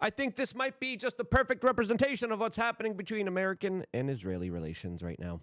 I think this might be just the perfect representation of what's happening between American and Israeli relations right now.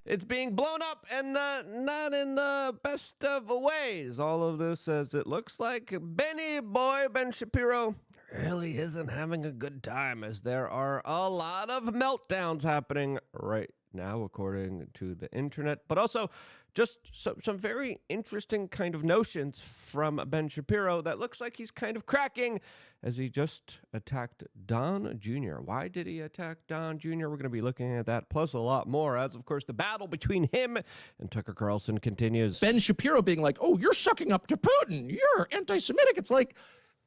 It's being blown up and not in the best of ways. All of this as it looks like Benny Boy Ben Shapiro really isn't having a good time, as there are a lot of meltdowns happening right now, according to the internet, but also just some very interesting kind of notions from Ben Shapiro that looks like he's kind of cracking, as he just attacked Don Jr. Why did he attack Don Jr.? We're going to be looking at that, plus a lot more, as of course the battle between him and Tucker Carlson continues. Ben Shapiro being like, oh, you're sucking up to Putin, you're anti-Semitic. It's like,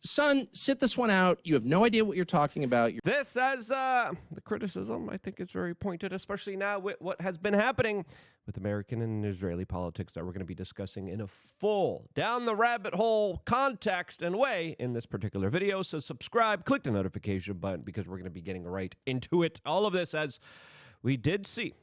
son, sit this one out. You have no idea what you're talking about. This, as the criticism, I think is very pointed, especially now with what has been happening with American and Israeli politics that we're going to be discussing in a full, down the rabbit hole context and way in this particular video. So subscribe, click the notification button, because we're going to be getting right into it. All of this, as we did see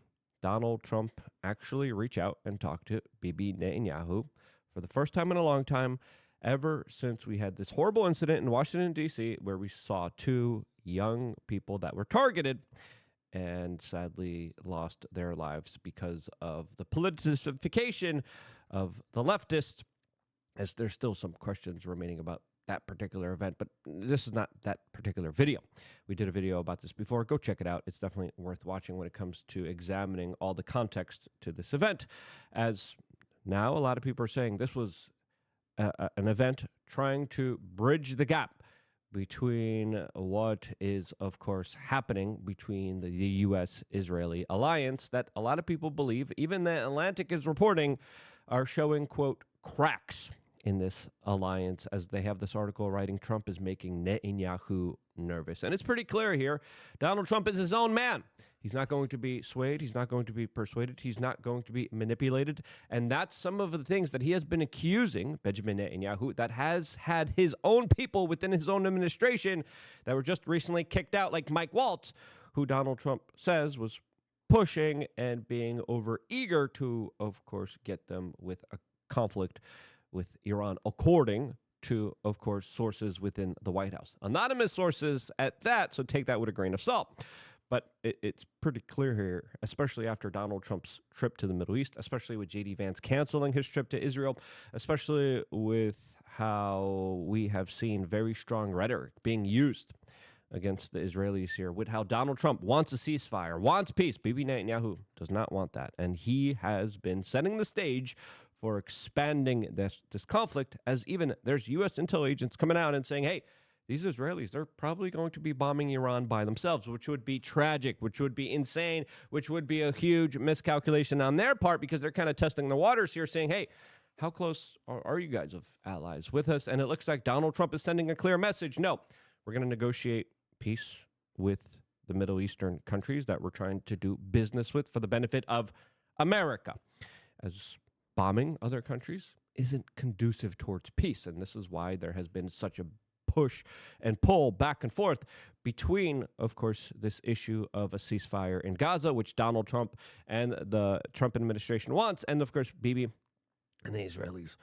Donald Trump actually reach out and talk to Bibi Netanyahu for the first time in a long time, ever since we had this horrible incident in Washington, D.C., where we saw two young people that were targeted and sadly lost their lives because of the politicization of the leftists, as there's still some questions remaining about that particular event. But this is not that particular video. We did a video about this before. Go check it out. It's definitely worth watching when it comes to examining all the context to this event, as now a lot of people are saying this was an event trying to bridge the gap between what is, of course, happening between the U.S.-Israeli alliance that a lot of people believe, even the Atlantic is reporting, are showing, quote, cracks in this alliance, as they have this article writing Trump is making Netanyahu nervous. And it's pretty clear here. Donald Trump is his own man. He's not going to be swayed. He's not going to be persuaded. He's not going to be manipulated. And that's some of the things that he has been accusing Benjamin Netanyahu, that has had his own people within his own administration that were just recently kicked out, like Mike Waltz, who Donald Trump says was pushing and being overeager to, of course, get them with a conflict with Iran, according to, of course, sources within the White House. Anonymous sources at that, so take that with a grain of salt. But it's pretty clear here, especially after Donald Trump's trip to the Middle East, especially with J.D. Vance canceling his trip to Israel, especially with how we have seen very strong rhetoric being used against the Israelis here, with how Donald Trump wants a ceasefire, wants peace. Bibi Netanyahu does not want that. And he has been setting the stage for expanding this conflict, as even there's U.S. intel agents coming out and saying, hey, these Israelis, they're probably going to be bombing Iran by themselves, which would be tragic, which would be insane, which would be a huge miscalculation on their part, because they're kind of testing the waters here, saying, hey, how close are you guys of allies with us? And it looks like Donald Trump is sending a clear message. No, we're going to negotiate peace with the Middle Eastern countries that we're trying to do business with for the benefit of America, as bombing other countries isn't conducive towards peace. And this is why there has been such a push and pull back and forth between, of course, this issue of a ceasefire in Gaza, which Donald Trump and the Trump administration wants, and of course, Bibi and the Israelis.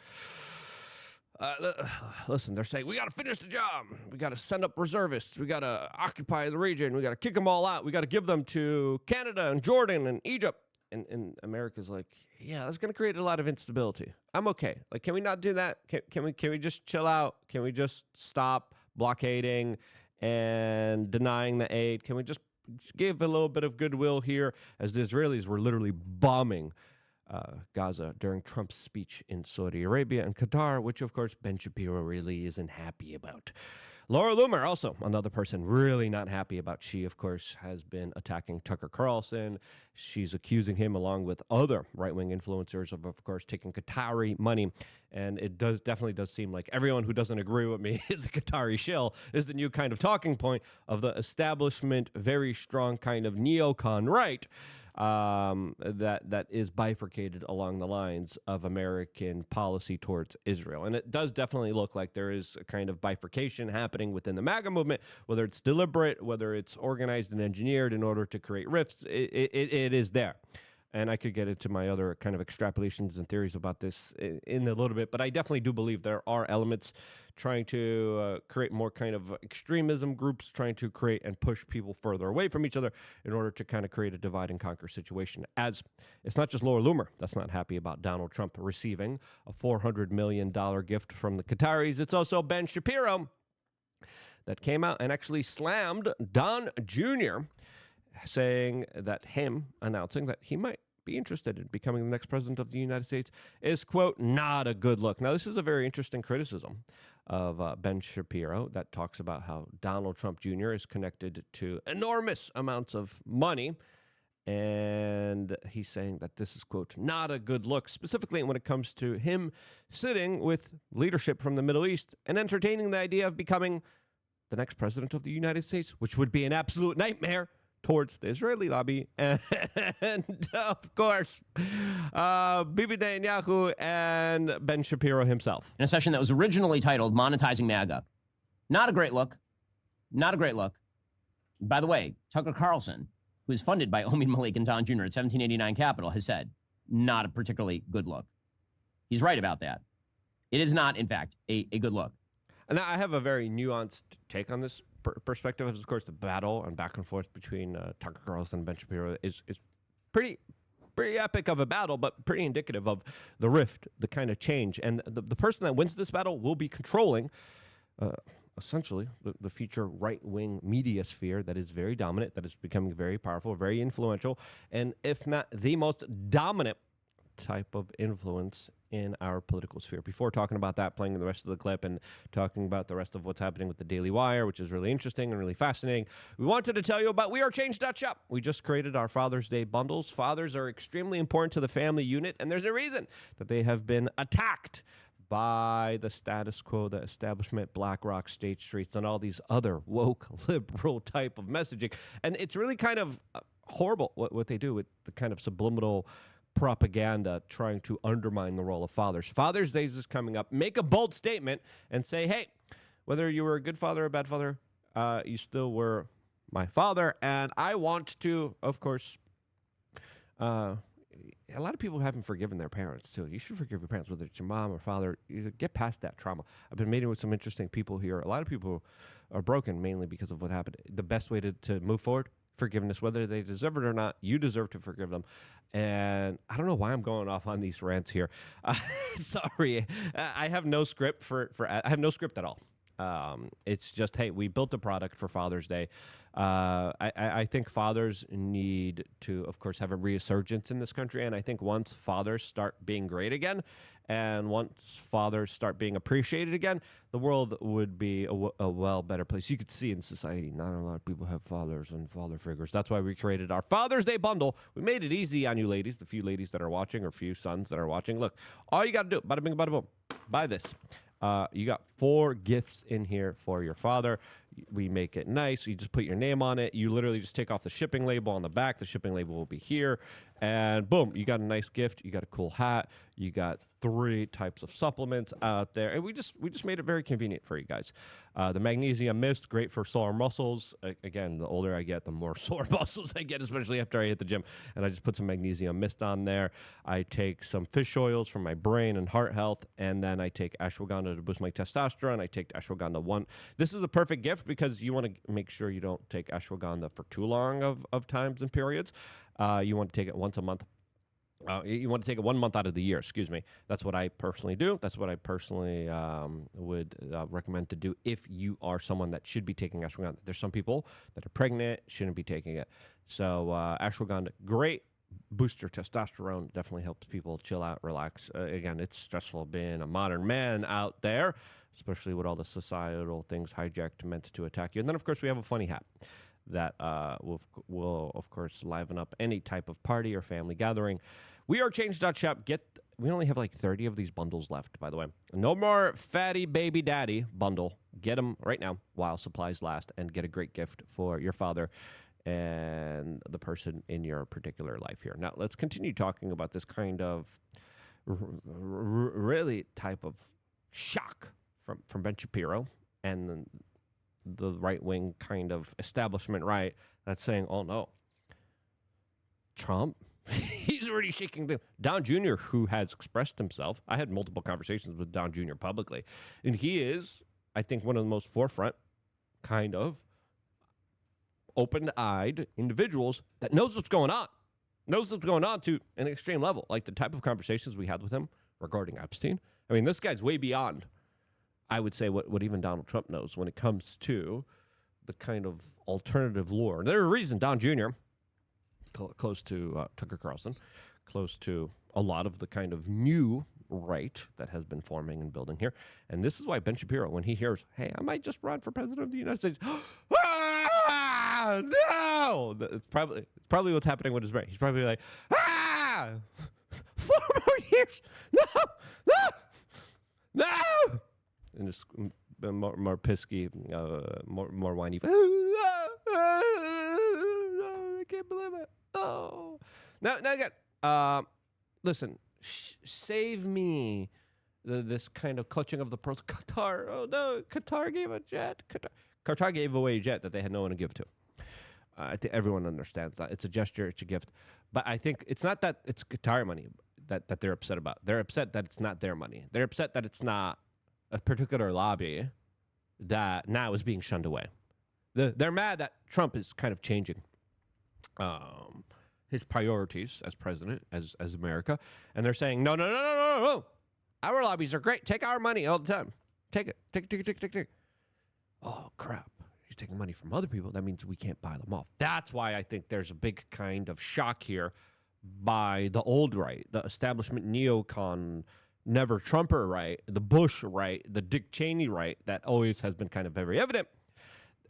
Listen, they're saying, we got to finish the job. We got to send up reservists. We got to occupy the region. We got to kick them all out. We got to give them to Canada and Jordan and Egypt. And America's like, yeah, that's going to create a lot of instability. I'm okay. Like, can we not do that? Can we just chill out? Can we just stop blockading and denying the aid? Can we just give a little bit of goodwill here, as the Israelis were literally bombing Gaza during Trump's speech in Saudi Arabia and Qatar, which, of course, Ben Shapiro really isn't happy about. Laura Loomer, also another person really not happy about. She, of course, has been attacking Tucker Carlson. She's accusing him, along with other right-wing influencers, of course, taking Qatari money. And it definitely does seem like everyone who doesn't agree with me is a Qatari shill, is the new kind of talking point of the establishment, very strong kind of neocon right, that is bifurcated along the lines of American policy towards Israel. And it does definitely look like there is a kind of bifurcation happening within the MAGA movement, whether it's deliberate, whether it's organized and engineered in order to create rifts. It is there. and I could get into my other kind of extrapolations and theories about this in a little bit, but I definitely do believe there are elements trying to create more kind of extremism groups, trying to create and push people further away from each other in order to kind of create a divide and conquer situation. As it's not just Laura Loomer that's not happy about Donald Trump receiving a $400 million gift from the Qataris. It's also Ben Shapiro that came out and actually slammed Don Jr., saying that him announcing that he might be interested in becoming the next president of the United States is, quote, not a good look. Now, this is a very interesting criticism of Ben Shapiro that talks about how Donald Trump Jr. is connected to enormous amounts of money. And he's saying that this is, quote, not a good look, specifically when it comes to him sitting with leadership from the Middle East and entertaining the idea of becoming the next president of the United States, which would be an absolute nightmare towards the Israeli lobby, and of course, Bibi Netanyahu and Ben Shapiro himself. In a session that was originally titled Monetizing MAGA. Not a great look. Not a great look. By the way, Tucker Carlson, who is funded by Omid Malik and Don Jr. at 1789 Capital, has said, not a particularly good look. He's right about that. It is not, in fact, a good look. And I have a very nuanced take on this perspective. Of course, the battle and back and forth between Tucker Carlson and Ben Shapiro is pretty epic of a battle, but pretty indicative of the rift, the kind of change. And the person that wins this battle will be controlling, essentially, the future right-wing media sphere that is very dominant, that is becoming very powerful, very influential, and if not the most dominant type of influence in our political sphere. Before talking about that, playing the rest of the clip and talking about the rest of what's happening with the Daily Wire, which is really interesting and really fascinating, we wanted to tell you about wearechange.shop. We just created our Father's Day bundles. Fathers are extremely important to the family unit, and there's a reason that they have been attacked by the status quo, the establishment, BlackRock, State Streets, and all these other woke, liberal type of messaging. And it's really kind of horrible what they do with the kind of subliminal propaganda trying to undermine the role of fathers. Father's Day is coming up. Make a bold statement and say, hey, whether you were a good father or a bad father, you still were my father. And I want to, of course, a lot of people haven't forgiven their parents, too. You should forgive your parents, whether it's your mom or father. You get past that trauma. I've been meeting with some interesting people here. A lot of people are broken mainly because of what happened. The best way to move forward, forgiveness, whether they deserve it or not, you deserve to forgive them. And I don't know why I'm going off on these rants here. Sorry, I have no script I have no script at all. It's just, hey, we built a product for Father's Day. I think fathers need to, of course, have a resurgence in this country. And I think once fathers start being great again, and once fathers start being appreciated again, the world would be a well better place. You could see in society, not a lot of people have fathers and father figures. That's why we created our Father's Day bundle. We made it easy on you ladies, the few ladies that are watching or few sons that are watching. Look, all you got to do, bada bing, bada boom, buy this. You got 4 gifts in here for your father. We make it nice. You just put your name on it. You literally just take off the shipping label on the back. The shipping label will be here. And boom, you got a nice gift. You got a cool hat. You got 3 types of supplements out there. And we just made it very convenient for you guys. The magnesium mist, great for sore muscles. Again, the older I get, the more sore muscles I get, especially after I hit the gym. And I just put some magnesium mist on there. I take some fish oils for my brain and heart health. And then I take ashwagandha to boost my testosterone. I take ashwagandha 1. This is a perfect gift because you want to make sure you don't take ashwagandha for too long of times and periods. You want to take it once a month. You want to take it 1 month out of the year, excuse me. That's what I personally do. That's what I personally would recommend to do if you are someone that should be taking ashwagandha. There's some people that are pregnant, shouldn't be taking it. So ashwagandha, great booster testosterone, definitely helps people chill out, relax. Again, it's stressful being a modern man out there, especially with all the societal things hijacked, meant to attack you. And then, of course, we have a funny hat that will, of course, liven up any type of party or family gathering. Wearechange.shop. We only have like 30 of these bundles left, by the way. No more fatty baby daddy bundle. Get them right now while supplies last and get a great gift for your father and the person in your particular life here. Now, let's continue talking about this kind of really type of shock from Ben Shapiro and the right-wing kind of establishment right that's saying, oh, no, Trump, He's already shaking them. Don Jr., who has expressed himself, I had multiple conversations with Don Jr. publicly, and he is, I think, one of the most forefront, kind of, open-eyed individuals that knows what's going on to an extreme level. Like the type of conversations we had with him regarding Epstein. I mean, this guy's way beyond, I would say, what even Donald Trump knows when it comes to the kind of alternative lore. And there's a reason Don Jr., close to Tucker Carlson, close to a lot of the kind of new right that has been forming and building here. And this is why Ben Shapiro, when he hears, hey, I might just run for president of the United States, no! It's probably what's happening with his brain. He's probably like, 4 more years, no! And just more pisky, more whiny. I can't believe it. Oh, now again. Listen, save me. This kind of clutching of the pearls. Qatar. Oh no, Qatar gave a jet. Qatar gave away a jet that they had no one to give to. I think everyone understands that. It's a gesture. It's a gift. But I think it's not that it's Qatar money that they're upset about. They're upset that it's not their money. They're upset that it's not a particular lobby that now is being shunned away. They're mad that Trump is kind of changing his priorities as president, as America. And they're saying, no. Our lobbies are great. Take our money all the time. Take it. Oh, crap. He's taking money from other people. That means we can't buy them off. That's why I think there's a big kind of shock here by the old right, the establishment neocon, never Trumper right, the Bush right, the Dick Cheney right, that always has been kind of very evident.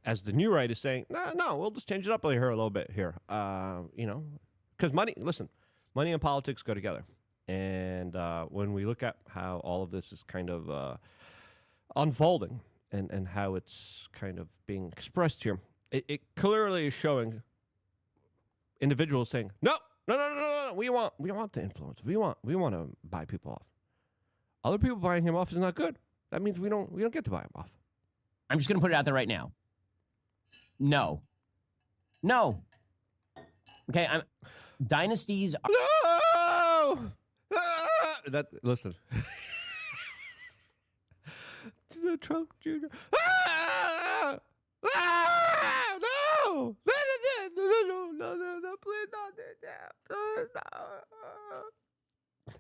As the new right is saying, no, we'll just change it up here a little bit here. Because money and politics go together. And when we look at how all of this is kind of unfolding and how it's kind of being expressed here, it clearly is showing individuals saying, no, we want the influence. We want to buy people off. Other people buying him off is not good. That means we don't get to buy him off. I'm just going to put it out there right now. No. Okay, dynasties. No! Listen. Trump Jr. No! No, please don't do that.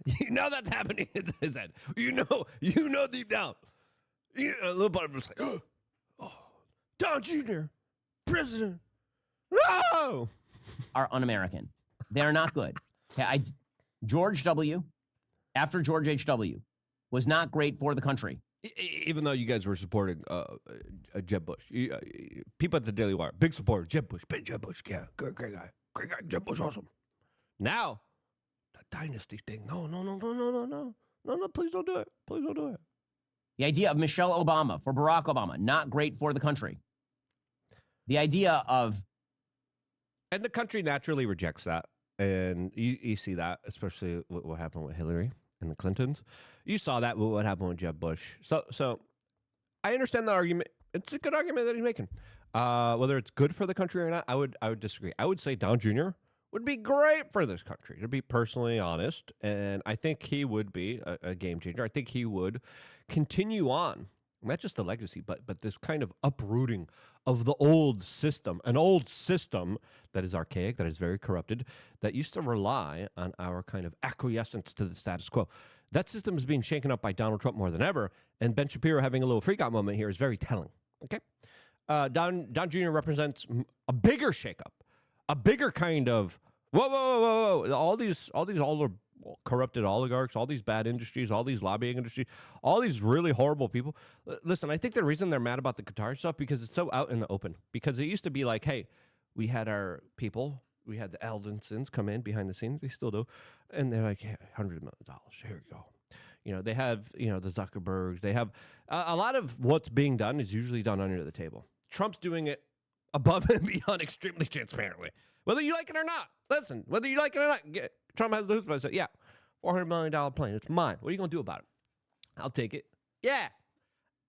You know that's happening in his head. You know deep down. A little part of him is like, oh, Don Jr., president. No! Are un-American. They are not good. Okay, George W., after George H.W., was not great for the country. Even though you guys were supporting Jeb Bush. People at the Daily Wire, big supporter. Jeb Bush, yeah, great guy. Jeb Bush, awesome. Now, the dynasty thing. No, please don't do it. The idea of Michelle Obama for Barack Obama, not great for the country. The idea of... And the country naturally rejects that. And you see that, especially what happened with Hillary and the Clintons. You saw that with what happened with Jeb Bush. So I understand the argument. It's a good argument that he's making. Whether it's good for the country or not, I would disagree. I would say Don Jr. would be great for this country, to be personally honest. And I think he would be a game changer. I think he would continue on, not just the legacy, but this kind of uprooting of the old system, an old system that is archaic, that is very corrupted, that used to rely on our kind of acquiescence to the status quo. That system is being shaken up by Donald Trump more than ever, and Ben Shapiro having a little freak-out moment here is very telling. Okay, Don Jr. represents a bigger shakeup, a bigger kind of whoa. All these corrupted oligarchs, all these bad industries, all these lobbying industries, all these really horrible people. Listen, I think the reason they're mad about the Qatar stuff because it's so out in the open. Because it used to be like, hey, we had our people, we had the Aldensons come in behind the scenes, they still do, and they're like, yeah, $100 million, here you go. They have, the Zuckerbergs, they have, a lot of what's being done is usually done under the table. Trump's doing it above and beyond extremely transparently. Whether you like it or not. Listen, whether you like it or not, Trump has the chutzpah to say, yeah, $400 million plane, it's mine. What are you going to do about it? I'll take it. Yeah.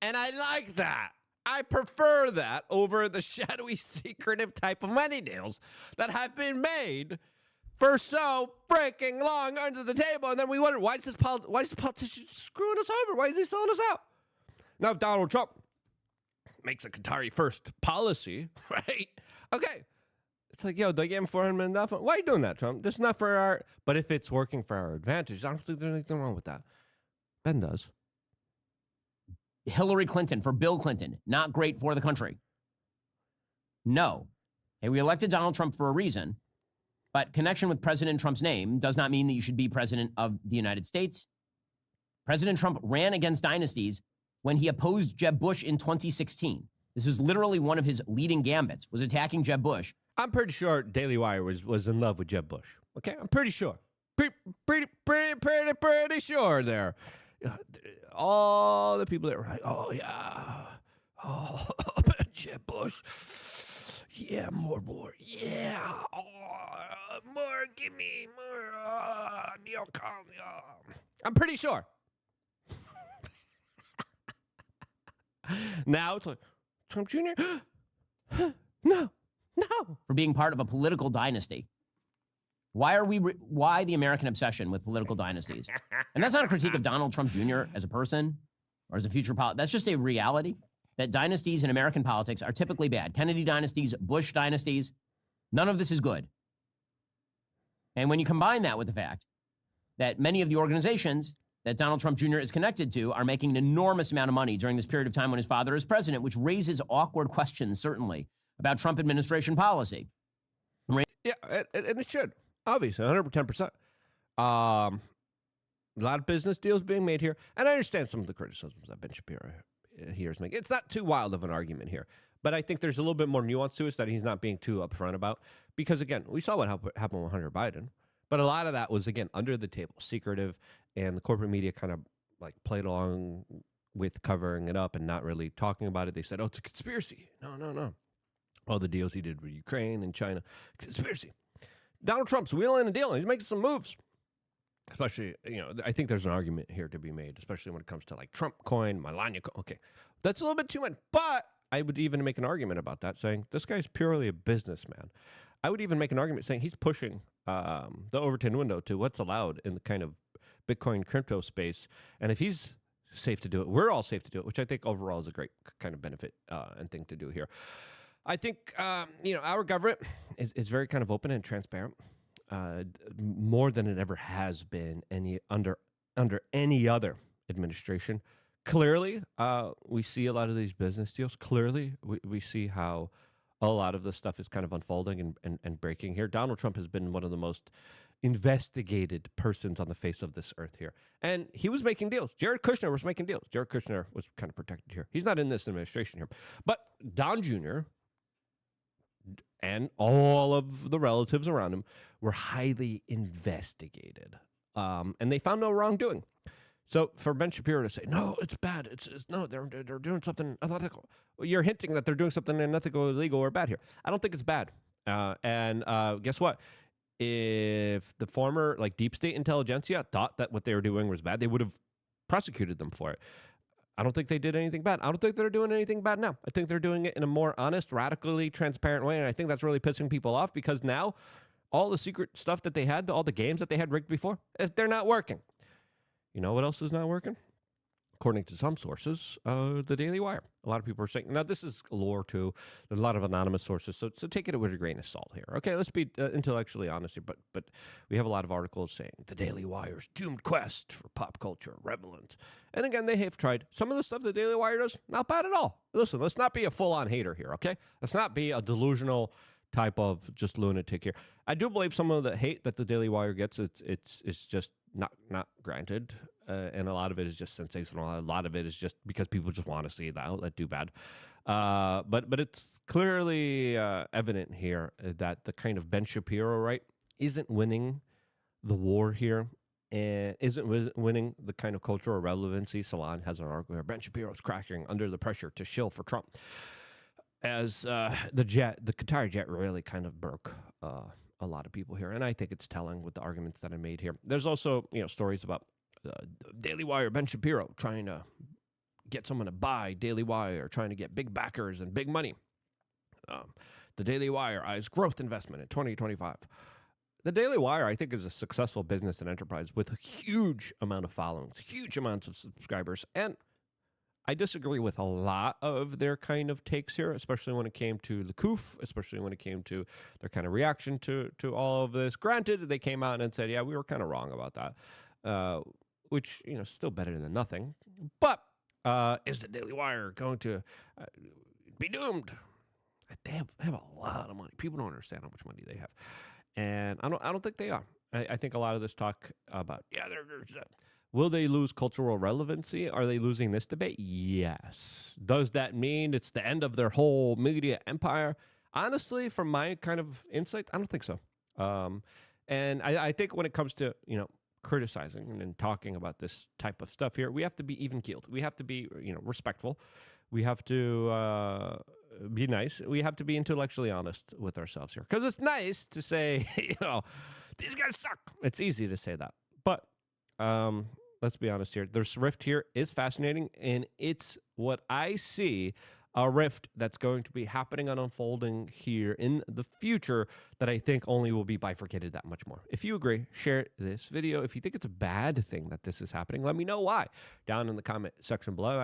And I like that. I prefer that over the shadowy, secretive type of money deals that have been made for so freaking long under the table, and then we wonder, why is the politician screwing us over? Why is he selling us out? Now, if Donald Trump makes a Qatari first policy, right? Okay. It's like, yo, they gave him $400 million. Why are you doing that, Trump? This is not for our... But if it's working for our advantage, I don't think there's anything wrong with that. Ben does. Hillary Clinton for Bill Clinton, not great for the country. No. Hey, we elected Donald Trump for a reason, but connection with President Trump's name does not mean that you should be president of the United States. President Trump ran against dynasties when he opposed Jeb Bush in 2016. This was literally one of his leading gambits, was attacking Jeb Bush. I'm pretty sure Daily Wire was in love with Jeb Bush. Okay, I'm pretty sure. Pretty sure there. All the people that were like, oh yeah, oh Jeb Bush, yeah, more, yeah, more, give me more, neocon. I'm pretty sure. Now it's like Trump Jr. No. For being part of a political dynasty. Why the American obsession with political dynasties? And that's not a critique of Donald Trump Jr. as a person or as a future politician. That's just a reality that dynasties in American politics are typically bad. Kennedy dynasties, Bush dynasties, none of this is good. And when you combine that with the fact that many of the organizations that Donald Trump Jr. is connected to are making an enormous amount of money during this period of time when his father is president, which raises awkward questions, certainly, about Trump administration policy. Yeah, and it should. Obviously, 110%. A lot of business deals being made here. And I understand some of the criticisms that Ben Shapiro here is making. It's not too wild of an argument here. But I think there's a little bit more nuance to it that he's not being too upfront about. Because, again, we saw what happened with Hunter Biden. But a lot of that was, again, under the table, secretive. And the corporate media kind of like played along with covering it up and not really talking about it. They said, oh, it's a conspiracy. No. All the deals he did with Ukraine and China. Conspiracy. Donald Trump's wheeling and dealing. He's making some moves. Especially, I think there's an argument here to be made, especially when it comes to like Trump coin, Melania coin. Okay, that's a little bit too much. But I would even make an argument about that, saying this guy's purely a businessman. I would even make an argument saying he's pushing the Overton window to what's allowed in the kind of Bitcoin crypto space. And if he's safe to do it, we're all safe to do it, which I think overall is a great kind of benefit and thing to do here. I think, our government is very kind of open and transparent, more than it ever has been under any other administration. Clearly, we see a lot of these business deals. Clearly, we see how a lot of this stuff is kind of unfolding and breaking here. Donald Trump has been one of the most investigated persons on the face of this earth here. And he was making deals. Jared Kushner was making deals. Jared Kushner was kind of protected here. He's not in this administration here. But Don Jr., and all of the relatives around him were highly investigated. And they found no wrongdoing. So for Ben Shapiro to say, no, it's bad. No, they're doing something unethical. Well, you're hinting that they're doing something unethical, illegal, or bad here. I don't think it's bad. And guess what? If the former deep state intelligentsia thought that what they were doing was bad, they would have prosecuted them for it. I don't think they did anything bad. I don't think they're doing anything bad now. I think they're doing it in a more honest, radically transparent way. And I think that's really pissing people off because now all the secret stuff that they had, all the games that they had rigged before, they're not working. You know what else is not working? According to some sources, the Daily Wire. A lot of people are saying, now this is lore too. There's a lot of anonymous sources, so take it with a grain of salt here. Okay, let's be intellectually honest here, but we have a lot of articles saying the Daily Wire's doomed quest for pop culture relevance. And again, they have tried. Some of the stuff the Daily Wire does, not bad at all. Listen, let's not be a full-on hater here, okay? Let's not be a delusional type of just lunatic here. I do believe some of the hate that the Daily Wire gets, it's just not granted. And a lot of it is just sensational. A lot of it is just because people just want to see the outlet do bad. But it's clearly evident here that the kind of Ben Shapiro, right, isn't winning the war here and isn't winning the kind of cultural relevancy. Salon has an article here. Ben Shapiro's cracking under the pressure to shill for Trump. As the Qatari jet really kind of broke a lot of people here. And I think it's telling with the arguments that I made here. There's also, stories about Daily Wire, Ben Shapiro trying to get someone to buy Daily Wire, trying to get big backers and big money. The Daily Wire eyes growth investment in 2025. the Daily Wire, I think, is a successful business and enterprise with a huge amount of followings, huge amounts of subscribers. And I disagree with a lot of their kind of takes here, especially when it came to the coup, especially when it came to their kind of reaction to all of this. Granted, they came out and said, yeah, we were kind of wrong about that, which, you know, still better than nothing. But is the Daily Wire going to be doomed? They have a lot of money. People don't understand how much money they have. And I don't think they are. I think a lot of this talk about, will they lose cultural relevancy? Are they losing this debate? Yes. Does that mean it's the end of their whole media empire? Honestly, from my kind of insight, I don't think so. And I think when it comes to, you know, criticizing and talking about this type of stuff here, we have to be even keeled. We have to be, you know, respectful. We have to be nice. We have to be intellectually honest with ourselves here. Because it's nice to say, you know, these guys suck. It's easy to say that. But let's be honest here. This rift here is fascinating. And it's what I see, a rift that's going to be happening and unfolding here in the future that I think only will be bifurcated that much more. If you agree, share this video. If you think it's a bad thing that this is happening, let me know why down in the comment section below.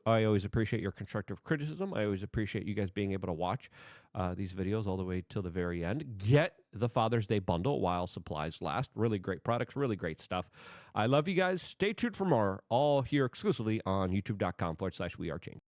I always appreciate your constructive criticism. I always appreciate you guys being able to watch these videos all the way till the very end. Get the Father's Day bundle while supplies last. Really great products, really great stuff. I love you guys. Stay tuned for more, all here exclusively on youtube.com/wearechanged.